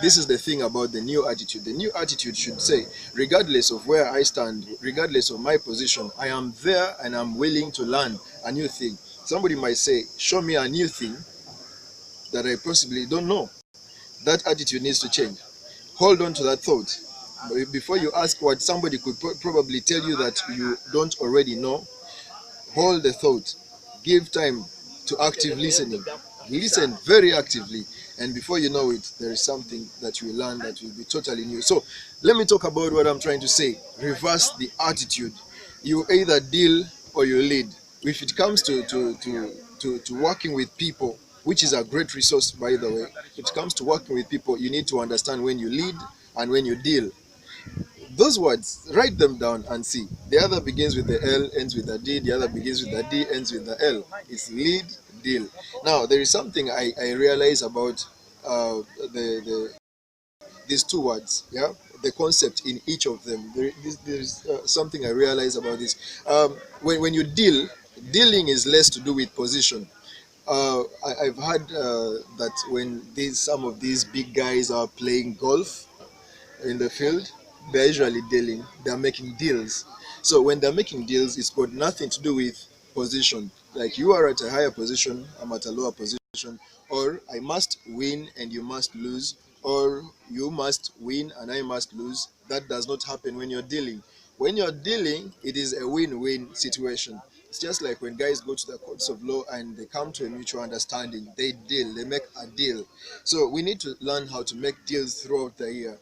this is the thing about the new attitude. The new attitude should say, regardless of where I stand, regardless of my position, I am there and I'm willing to learn a new thing. Somebody might say, show me a new thing that I possibly don't know. That attitude needs to change. Hold on to that thought. Before you ask what somebody could probably tell you that you don't already know, hold the thought. Give time to active listening. Listen very actively, and before you know it, there is something that you will learn that will be totally new. So let me talk about what I'm trying to say. Reverse the attitude. You either deal or you lead. If it comes to working with people, which is a great resource, by the way, if it comes to working with people, you need to understand when you lead and when you deal. Those words, write them down and see. The other begins with the L, ends with a D. The other begins with a D, ends with the L. It's lead, deal. Now, there is something I realize about the these two words, yeah, the concept in each of them. There is something I realize about this. When you deal, dealing is less to do with position. I've heard that when some of these big guys are playing golf in the field, they're usually dealing, they're making deals. So when they're making deals, it's got nothing to do with position. Like you are at a higher position, I'm at a lower position, or I must win and you must lose, or you must win and I must lose. That does not happen when you're dealing. When you're dealing, it is a win-win situation. It's just like when guys go to the courts of law and they come to a mutual understanding, they deal, they make a deal. So we need to learn how to make deals throughout the year.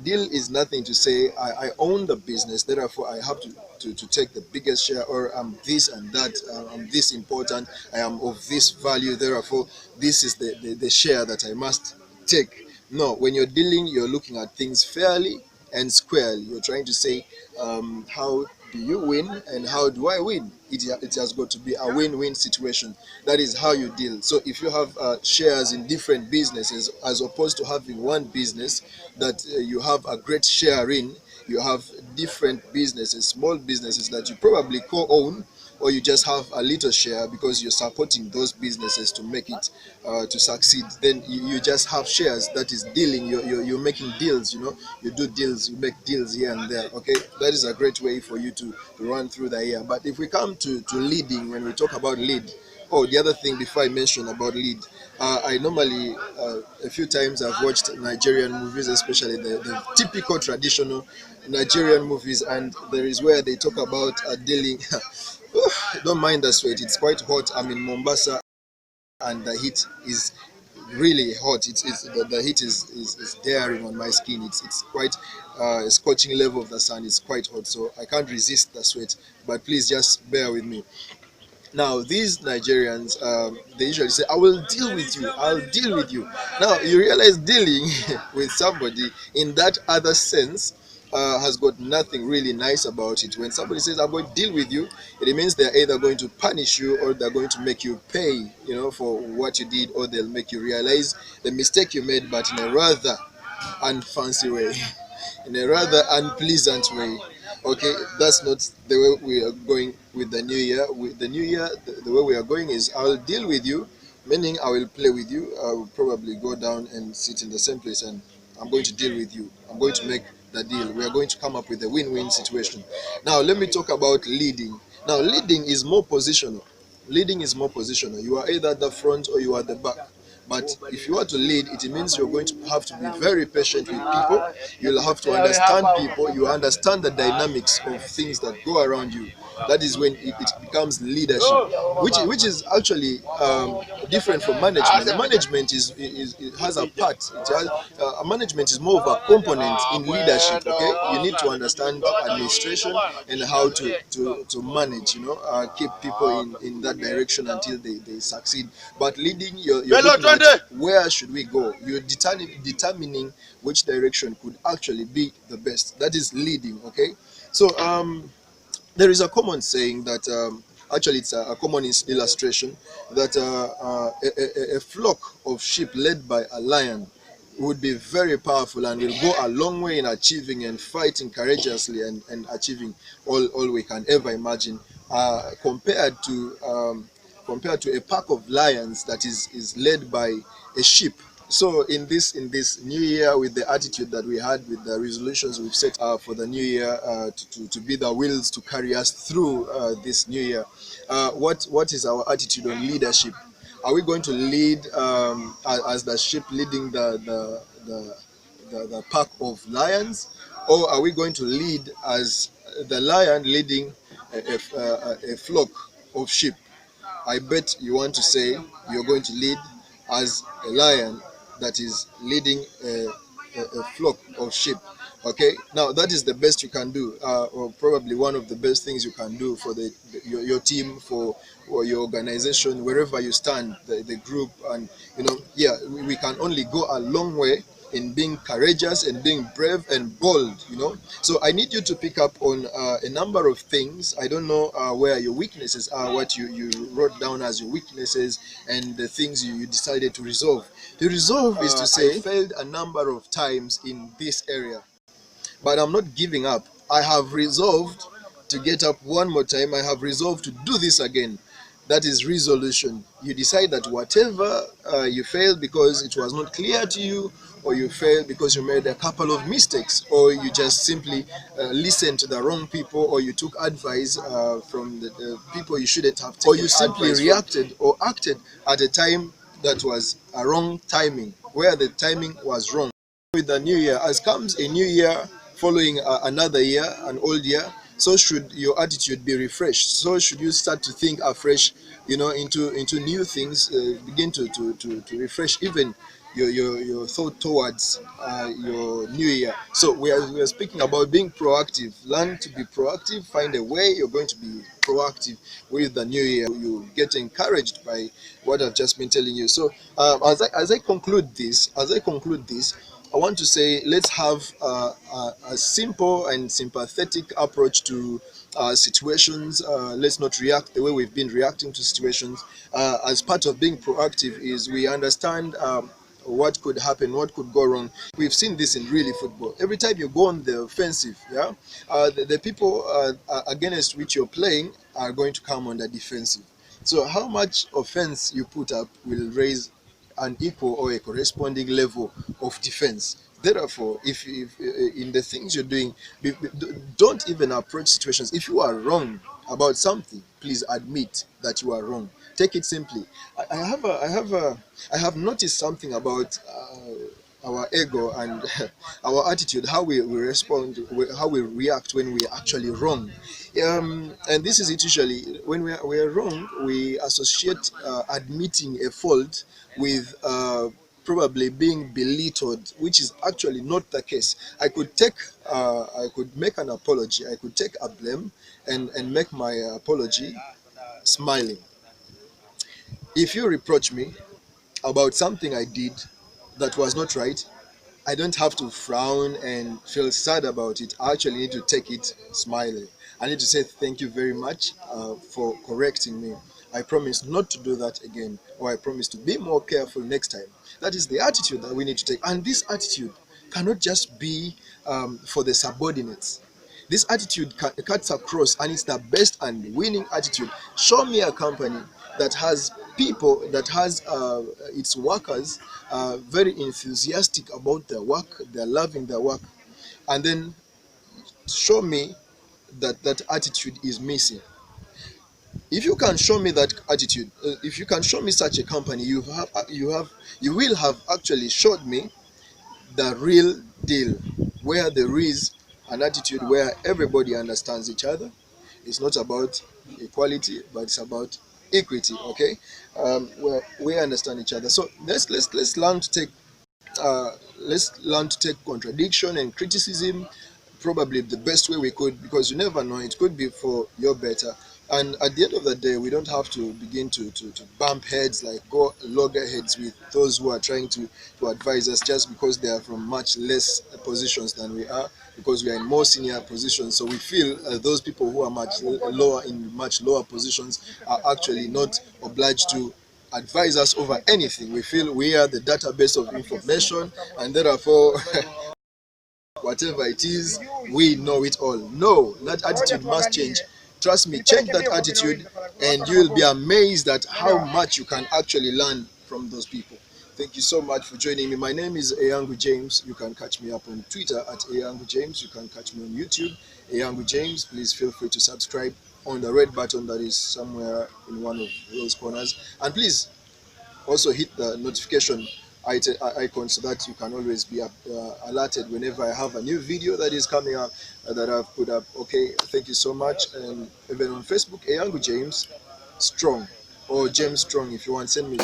Deal is nothing to say I own the business, therefore I have to take the biggest share, or I'm this and that, I'm this important, I am of this value, therefore this is the share that I must take. No, when you're dealing, you're looking at things fairly and squarely. You're trying to say, how do you win and how do I win? It has got to be a win-win situation. That is how you deal. So if you have shares in different businesses, as opposed to having one business that you have a great share in, you have different businesses, small businesses that you probably co-own, or you just have a little share because you're supporting those businesses to make it to succeed. Then you just have shares. That is dealing. You're making deals. You do deals. You make deals here and there. Okay, that is a great way for you to run through the year. But if we come to leading, when we talk about lead, oh, the other thing before I mention about lead, I normally a few times I've watched Nigerian movies, especially the typical traditional Nigerian movies, and there is where they talk about dealing. Don't mind the sweat, it's quite hot. I'm in Mombasa and the heat is really hot. The heat is daring on my skin. It's quite a scorching level of the sun. It's quite hot, so I can't resist the sweat. But please just bear with me. Now, these Nigerians, they usually say, I will deal with you, I'll deal with you. Now, you realize dealing with somebody in that other sense has got nothing really nice about it. When somebody says, I'm going to deal with you, it means they're either going to punish you or they're going to make you pay, for what you did, or they'll make you realize the mistake you made, but in a rather unfancy way, in a rather unpleasant way. Okay, that's not the way we are going with the new year. With the new year, the way we are going is I'll deal with you, meaning I will play with you. I will probably go down and sit in the same place, and I'm going to deal with you. I'm going to make the deal. We are going to come up with a win-win situation. Now, let me talk about leading. Now, leading is more positional. Leading is more positional. You are either at the front or you are at the back. But if you are to lead, it means you're going to have to be very patient with people. You'll have to understand people. You understand the dynamics of things that go around you. That is when it becomes leadership, which is actually different from management. Management it has a part. Management is more of a component in leadership. Okay, you need to understand administration and how to manage. Keep people in that direction until they succeed. But leading, you're looking at where should we go. You're determining which direction could actually be the best. That is leading. Okay, so there is a common saying that actually it's a common illustration that a flock of sheep led by a lion would be very powerful and will go a long way in achieving and fighting courageously and achieving all we can ever imagine, compared to a pack of lions that is led by a sheep. So in this new year, with the attitude that we had, with the resolutions we've set for the new year, to be the wheels to carry us through this new year, what is our attitude on leadership? Are we going to lead as the sheep leading the pack of lions, or are we going to lead as the lion leading a flock of sheep? I bet you want to say you're going to lead as a lion that is leading a flock of sheep. Okay, now that is the best you can do, or probably one of the best things you can do for your team, for or your organization, wherever you stand, the group, and yeah, we can only go a long way in being courageous and being brave and bold. So I need you to pick up on a number of things. I don't know where your weaknesses are, what you wrote down as your weaknesses, and the things you decided to resolve. The resolve is to say, I failed a number of times in this area, but I'm not giving up. I have resolved to get up one more time. I have resolved to do this again. That is resolution. You decide that whatever you failed because it was not clear to you, or you failed because you made a couple of mistakes, or you just simply listened to the wrong people, or you took advice from the people you shouldn't have taken, or you simply reacted or acted at a time that was a wrong timing, where the timing was wrong. With the new year, as comes a new year following another year, an old year, so should your attitude be refreshed. So should you start to think afresh, into new things. Begin to refresh even your thought towards your new year. So we are speaking about being proactive. Learn to be proactive. Find a way you're going to be proactive with the new year. You get encouraged by what I've just been telling you. So as I conclude this, I want to say, let's have a simple and sympathetic approach to situations. Let's not react the way we've been reacting to situations. As part of being proactive is we understand what could happen, what could go wrong. We've seen this in really football. Every time you go on the offensive, yeah, the people against which you're playing are going to come on the defensive. So how much offense you put up will raise an equal or a corresponding level of defense. Therefore, if in the things you're doing, don't even approach situations. If you are wrong about something, please admit that you are wrong. Take it simply. I have noticed something about our ego and our attitude, how we respond, how we react when we are actually wrong. And this is it usually. When we are wrong, we associate admitting a fault with probably being belittled, which is actually not the case. I could make an apology, I could take a blame, and make my apology smiling. If you reproach me about something I did that was not right, I don't have to frown and feel sad about it. I actually need to take it smiling. I need to say thank you very much for correcting me. I promise not to do that again, or I promise to be more careful next time. That is the attitude that we need to take. And this attitude cannot just be for the subordinates. This attitude cuts across, and it's the best and winning attitude. Show me a company that has people, that has its workers very enthusiastic about their work, they're loving their work, and then show me that that attitude is missing. If you can show me that attitude, if you can show me such a company, you will have actually showed me the real deal, where there is an attitude where everybody understands each other. It's not about equality, but it's about equity. Okay, where we understand each other. So let's learn to take contradiction and criticism probably the best way we could, because you never know, it could be for your better. And at the end of the day, we don't have to begin to bump heads, like go loggerheads with those who are trying to advise us, just because they are from much less positions than we are, because we are in more senior positions. So we feel those people who are much lower, in much lower positions, are actually not obliged to advise us over anything. We feel we are the database of information, and therefore whatever it is, we know it all. No, that attitude must change. Trust me, change that attitude, and you will be amazed at how much you can actually learn from those people. Thank you so much for joining me. My name is Eyangu James. You can catch me up on Twitter at Eyangu James. You can catch me on YouTube, Eyangu James. Please feel free to subscribe on the red button that is somewhere in one of those corners. And please also hit the notification icon so that you can always be alerted whenever I have a new video that is coming up that I've put up. Okay, thank you so much. And even on Facebook, Eyangu James Strong or James Strong if you want, send me.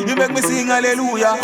You make me sing hallelujah.